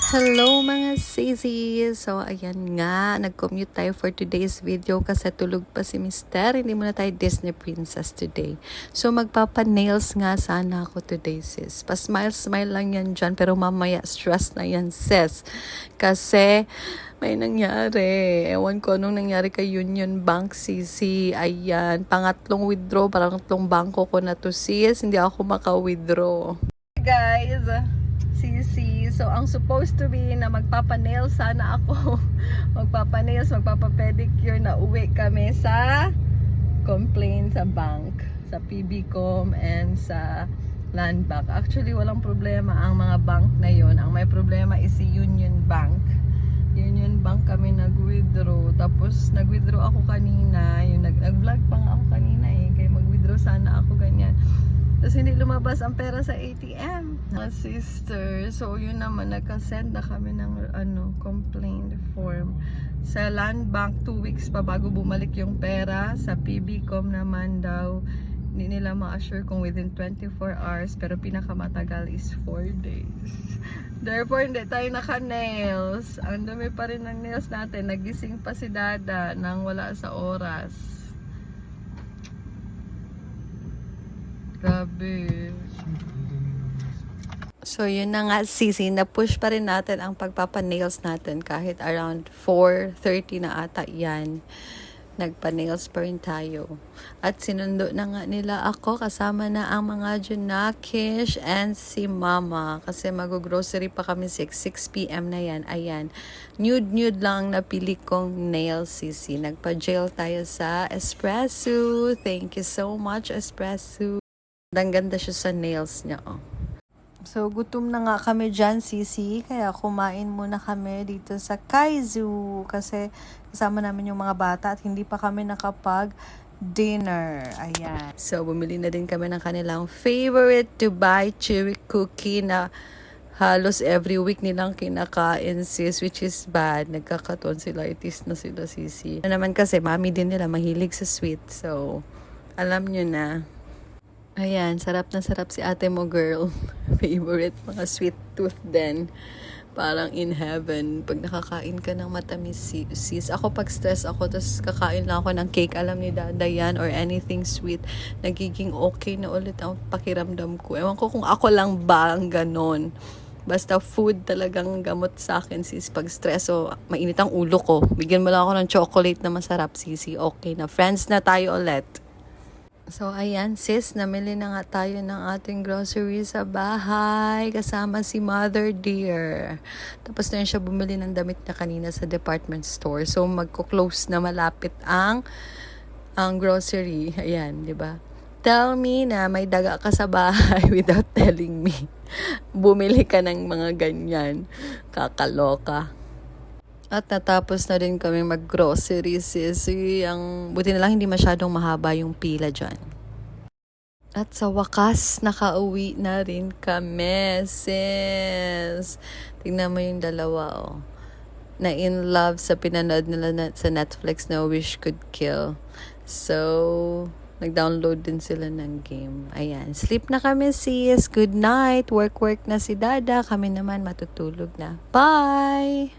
Hello mga sisi! So ayan nga, nag-commute tayo for today's video kasi tulog pa si Mister. Hindi muna tayo Disney Princess today. So magpapa-nails nga sana ako today sis. Pa-smile-smile lang yan dyan pero mamaya stress na yan sis. Kasi may nangyari. Ewan ko anong nangyari kay Union Bank sisi. Ayan, pangatlong withdraw, pangatlong bangko ko na to sis. Hindi ako maka-withdraw. Guys, Sisi. So, ang supposed to be na magpapanail sana ako. Magpapanails, magpapapedicure na uwi kami sa complaint sa bank. Sa PBCom and sa Land Bank. Actually, walang problema ang mga bank na yon. Ang may problema is si Union Bank. Union Bank kami nag-withdraw. Tapos, nag-withdraw ako kanina. Yung nag-vlog pa nga ako kanina eh. Kaya mag-withdraw sana ako ganyan. Tapos hindi lumabas ang pera sa ATM. Sister, so yun naman, nagka-send na kami ng complaint form. Sa Land Bank, 2 weeks pa bago bumalik yung pera. Sa PBCom naman daw, hindi nila ma-assure kung within 24 hours. Pero pinakamatagal is 4 days. Therefore, hindi tayo naka-nails. Ang dumi pa rin ng nails natin. Nagising pa si Dada nang wala sa oras. Grabe. So, yun na nga, sisi. Na-push pa rin natin ang pagpapa-nails natin kahit around 4:30 na ata yan. Nagpa-nails pa rin tayo. At sinundo na nga nila ako. Kasama na ang mga Junakish and si Mama. Kasi mag-grocery pa kami 6 p.m. na yan. Ayan. Nude lang napili kong nail sisi. Nagpa-gel tayo sa Espresso. Thank you so much, Espresso. Ganda siya sa nails niya, oh. So, gutom na nga kami dyan, sisi. Kaya kumain muna kami dito sa Kaizu. Kasi kasama namin yung mga bata at hindi pa kami nakapag-dinner. Ayan. So, bumili na din kami ng kanilang favorite Dubai Chewy Cookie na halos every week nilang kinakain, sis, which is bad. Nagkaka-tonsillitis na sila, sisi. Naman kasi, mami din nila mahilig sa sweet. So, alam nyo na. Ayan, sarap na sarap si ate mo, girl. Favorite, mga sweet tooth din. Parang in heaven. Pag nakakain ka ng matamis, sis. Ako pag stress ako, tapos kakain lang ako ng cake, alam ni Dada yan, or anything sweet, nagiging okay na ulit ang pakiramdam ko. Ewan ko kung ako lang ba ang ganon. Basta food talagang gamot sa akin, sis. Pag stress o mainit ang ulo ko, bigyan mo lang ako ng chocolate na masarap, sisi. Okay na. Friends na tayo ulit. So, ayan, sis, namili na nga tayo ng ating groceries sa bahay. Kasama si Mother Dear. Tapos na siya bumili ng damit niya kanina sa department store. So, magko-close na malapit ang grocery. Ayan, di ba? Tell me na may daga ka sa bahay without telling me. Bumili ka ng mga ganyan. Kakaloka. At natapos na rin kami mag-grocery, sis. Buti na lang hindi masyadong mahaba yung pila dyan. At sa wakas, nakauwi na rin kami, sis. Tingnan mo yung dalawa, oh. Na in love sa pinanood nila sa Netflix na Wish Could Kill. So, nag-download din sila ng game. Ayan. Sleep na kami, sis. Good night. Work na si Dada. Kami naman matutulog na. Bye!